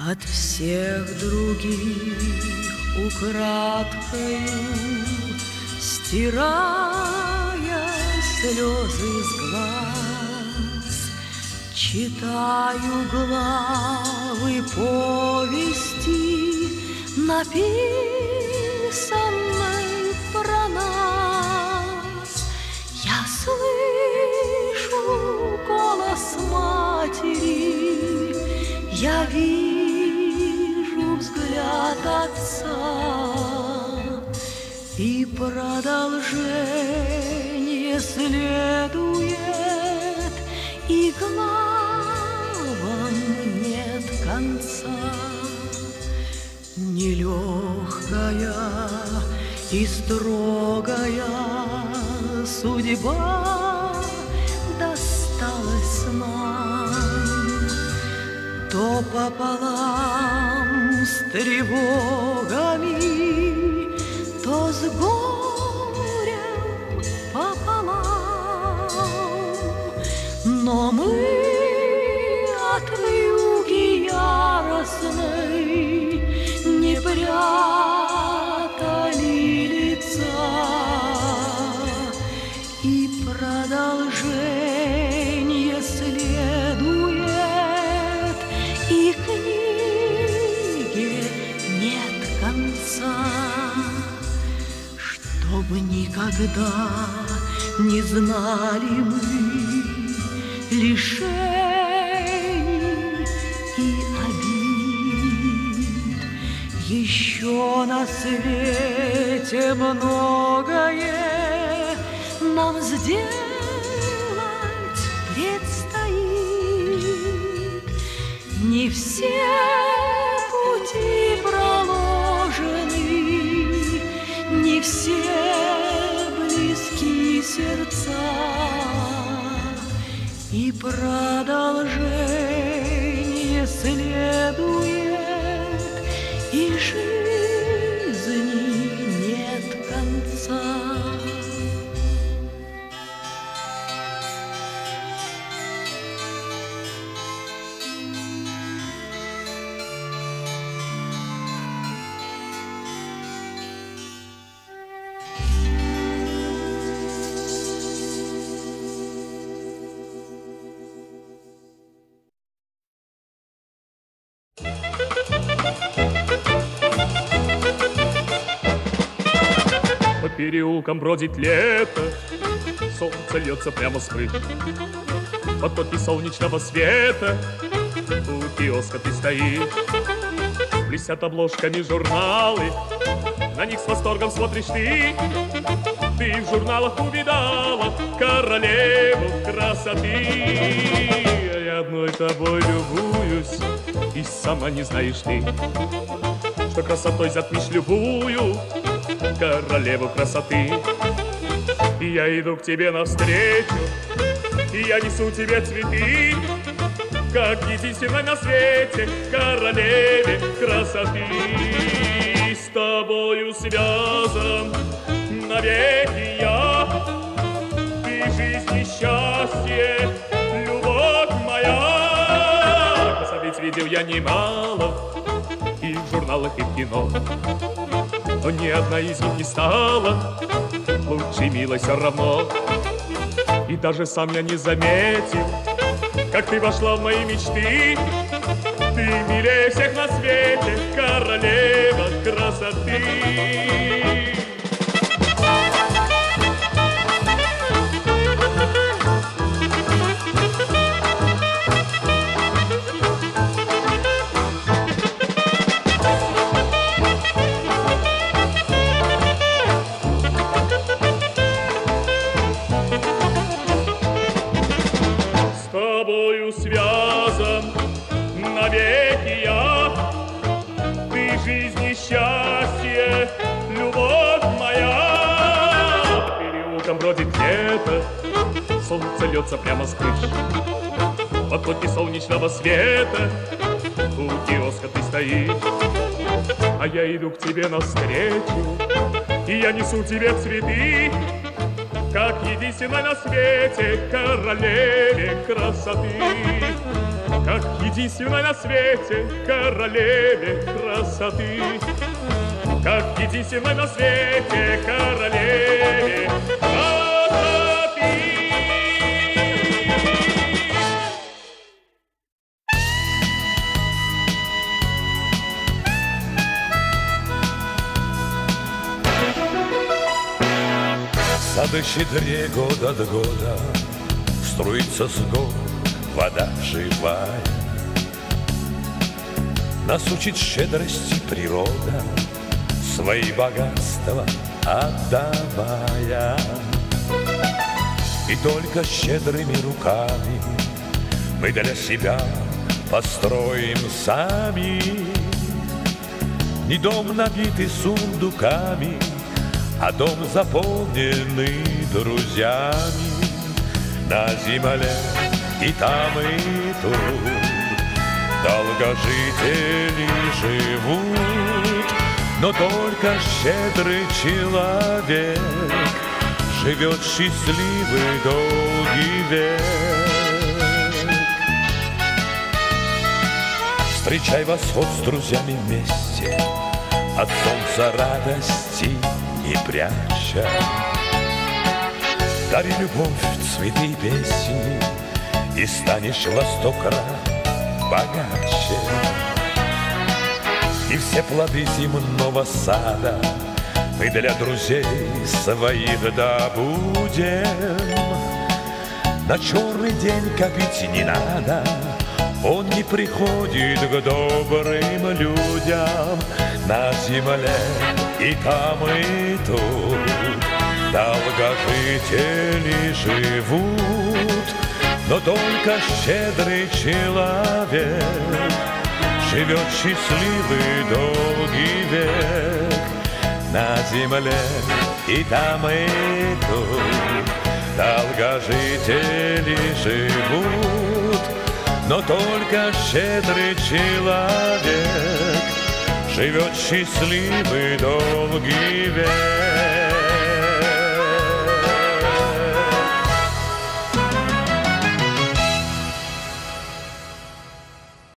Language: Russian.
От всех других украдкою, стирая слезы с глаз, читаю главы повести, написанной про нас. Я слышу голос матери, я вижу взгляд отца, и продолжение следует, и главам нет конца. Нелегкая и строгая судьба досталась нам, то пополам с тревогами, то с горем пополам. Но мы от вьюги яростной не прятали лица, и продолжение следует, и книге нет конца. Чтобы никогда не знали мы лишений и обид, еще на свете многое нам сделать предстоит. Не все пути проложены, не все близки сердца, и продолжение следует, и жизни нет конца. По переулкам бродит лето, солнце льется прямо с крыш. Потоки солнечного света, у киоска ты стоишь. Блестят обложками журналы, на них с восторгом смотришь ты. Ты в журналах увидала королеву красоты. Я одной тобой любуюсь, и сама не знаешь ты, что красотой затмишь любую королеву красоты. И я иду к тебе навстречу, и я несу тебе цветы, как единственной на свете королеве красоты. С тобою связан навеки я, ты жизнь и счастье, любовь моя. Красавиц видел я немало, и в журналах, и в кино, но ни одна из них не стала лучше, милой, все равно. И даже сам я не заметил, как ты вошла в мои мечты. Ты милее всех на свете, королева красоты. Связан навеки я, ты жизнь и счастье, любовь моя. Переулком бродит лето, солнце льется прямо с крыш. Потоки солнечного света, у киоска ты стоишь. А я иду к тебе навстречу, и я несу тебе цветы, как единственной на свете королеве красоты. как единственной на свете королеве красоты, как единственной на свете королеве красоты. Сады щедре год от года, струится с гор вода живая. Нас учит щедрости природа, свои богатства отдавая. И только щедрыми руками мы для себя построим сами не дом, набитый сундуками, а дом, заполненный друзьями. На земле и там, и тут долгожители живут, но только щедрый человек живет счастливый долгий век. Встречай восход с друзьями вместе, от солнца радости не пряча. Дари любовь, цветы и песни, и станешь во 100 крат богаче. И все плоды земного сада мы для друзей своих добудем. На черный день копить не надо, он не приходит к добрым людям. На земле и там, и тут долгожители живут, но только щедрый человек живет счастливый долгий век. На земле и там, и тут долгожители живут, но только щедрый человек живет счастливый долгий век.